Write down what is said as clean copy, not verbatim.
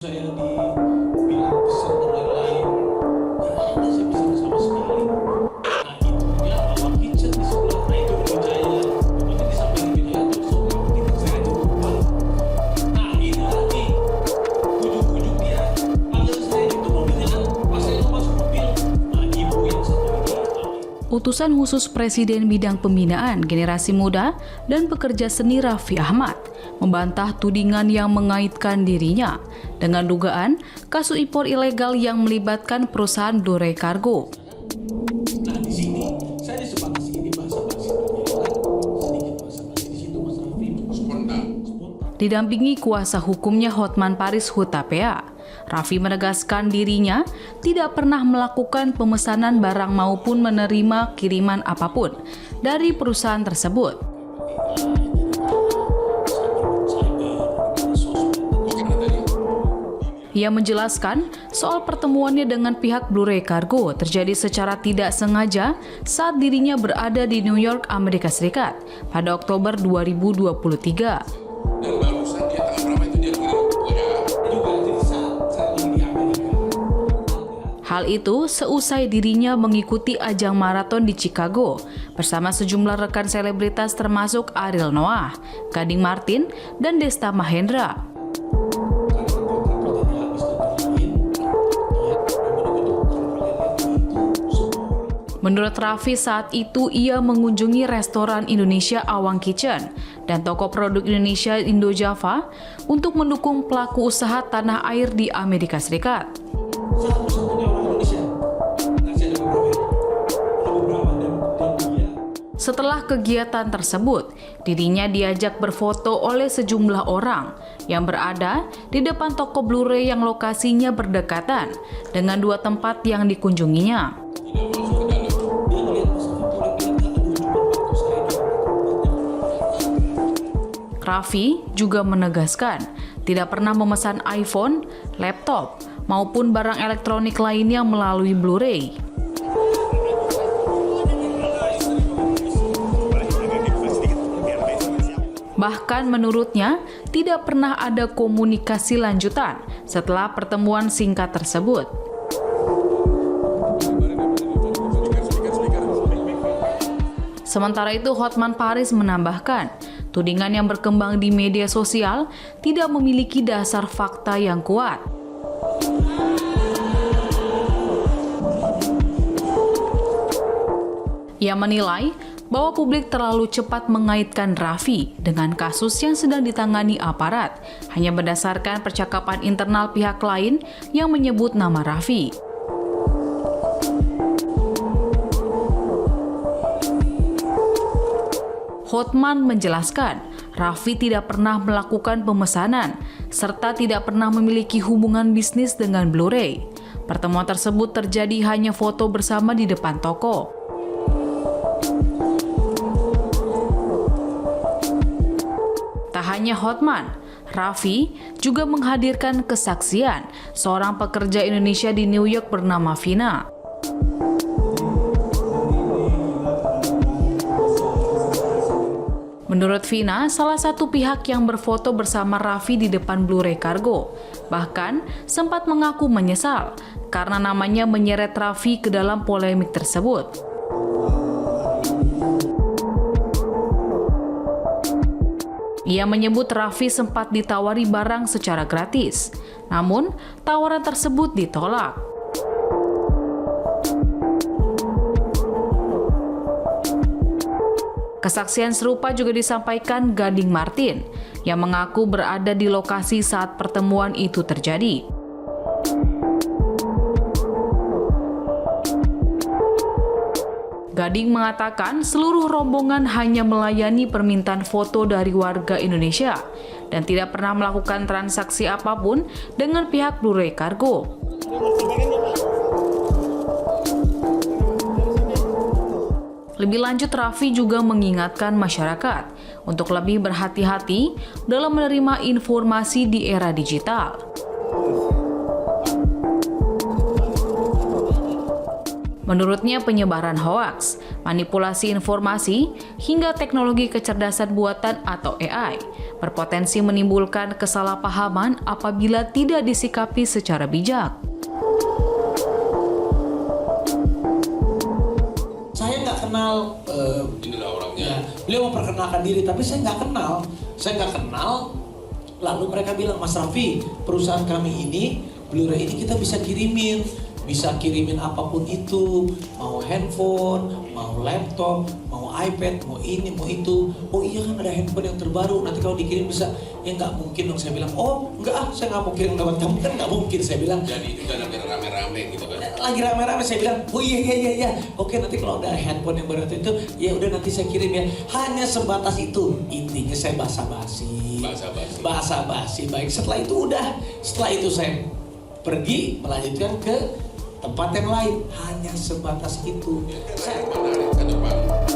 Saya dibilang pesan dan lain-lain, nggak ada saya pesan sama sekali. Nah itu dia awak kitchen di sebelah, nah itu Wijaya. Kemudian disampaikan Wijaya terus awak kitchen saya aja lupa. Nah ini lagi, ujung-ujung dia panggil saya itu mobilnya kan, pas saya mau masuk mobil, nah ibu yang satu ini. Utusan khusus Presiden Bidang Pembinaan Generasi Muda dan Pekerja Seni Raffi Ahmad membantah tudingan yang mengaitkan dirinya dengan dugaan kasus impor ilegal yang melibatkan perusahaan Blue Ray Cargo. Nah di sini saya disebatasi ini bahasa sedikit bahasa di situ Mas Raffi spontan. Didampingi kuasa hukumnya Hotman Paris Hutapea, Raffi menegaskan dirinya tidak pernah melakukan pemesanan barang maupun menerima kiriman apapun dari perusahaan tersebut. Ia menjelaskan soal pertemuannya dengan pihak Blue Ray Cargo terjadi secara tidak sengaja saat dirinya berada di New York, Amerika Serikat pada Oktober 2023. Dan barusan dia tanggal berapa itu dia kirim Juga jadi saat ini di Amerika. Hal itu seusai dirinya mengikuti ajang maraton di Chicago bersama sejumlah rekan selebritas termasuk Ariel Noah, Gading Martin, dan Desta Mahendra. Menurut Raffi, saat itu ia mengunjungi restoran Indonesia Awang Kitchen dan toko produk Indonesia Indo Java untuk mendukung pelaku usaha tanah air di Amerika Serikat. Satu-satunya orang Indonesia. Nanti ada beberapa dan dia. Setelah kegiatan tersebut, dirinya diajak berfoto oleh sejumlah orang yang berada di depan toko Blue Ray yang lokasinya berdekatan dengan dua tempat yang dikunjunginya. Raffi juga menegaskan tidak pernah memesan iPhone, laptop, maupun barang elektronik lainnya melalui Blue Ray. Bahkan menurutnya tidak pernah ada komunikasi lanjutan setelah pertemuan singkat tersebut. Sementara itu, Hotman Paris menambahkan, tudingan yang berkembang di media sosial tidak memiliki dasar fakta yang kuat. Ia menilai bahwa publik terlalu cepat mengaitkan Raffi dengan kasus yang sedang ditangani aparat, hanya berdasarkan percakapan internal pihak lain yang menyebut nama Raffi. Hotman menjelaskan, Raffi tidak pernah melakukan pemesanan, serta tidak pernah memiliki hubungan bisnis dengan Blue Ray. Pertemuan tersebut terjadi hanya foto bersama di depan toko. Tak hanya Hotman, Raffi juga menghadirkan kesaksian seorang pekerja Indonesia di New York bernama Vina. Menurut Vina, salah satu pihak yang berfoto bersama Raffi di depan Blue Ray Cargo, bahkan sempat mengaku menyesal karena namanya menyeret Raffi ke dalam polemik tersebut. Ia menyebut Raffi sempat ditawari barang secara gratis, namun tawaran tersebut ditolak. Kesaksian serupa juga disampaikan Gading Martin yang mengaku berada di lokasi saat pertemuan itu terjadi. Gading mengatakan seluruh rombongan hanya melayani permintaan foto dari warga Indonesia dan tidak pernah melakukan transaksi apapun dengan pihak Blue Ray Cargo. Lebih lanjut, Raffi juga mengingatkan masyarakat untuk lebih berhati-hati dalam menerima informasi di era digital. Menurutnya, penyebaran hoaks, manipulasi informasi, hingga teknologi kecerdasan buatan atau AI berpotensi menimbulkan kesalahpahaman apabila tidak disikapi secara bijak. Saya nggak kenal, Inilah orangnya. beliau memperkenalkan diri, tapi saya nggak kenal. Lalu mereka bilang, Mas Raffi, perusahaan kami ini, Blu-ray ini kita bisa kirimin apapun itu, mau handphone, mau laptop, mau iPad, mau ini, mau itu. Oh iya kan ada handphone yang terbaru, nanti kalau dikirim bisa. Ya nggak mungkin dong, saya bilang. Oh enggak saya nggak mau kirim lewat kamu, kan nggak mungkin, saya bilang. Dan itu kan lagi rame-rame gitu kan. Lagi rame-rame, saya bilang, oh iya. Oke, nanti kalau ada handphone yang baru itu, ya udah nanti saya kirim ya. Hanya sebatas itu. Intinya saya basa-basi. Baik, setelah itu saya pergi melanjutkan ke tempat yang lain. Hanya sebatas itu. Menarik ke depan.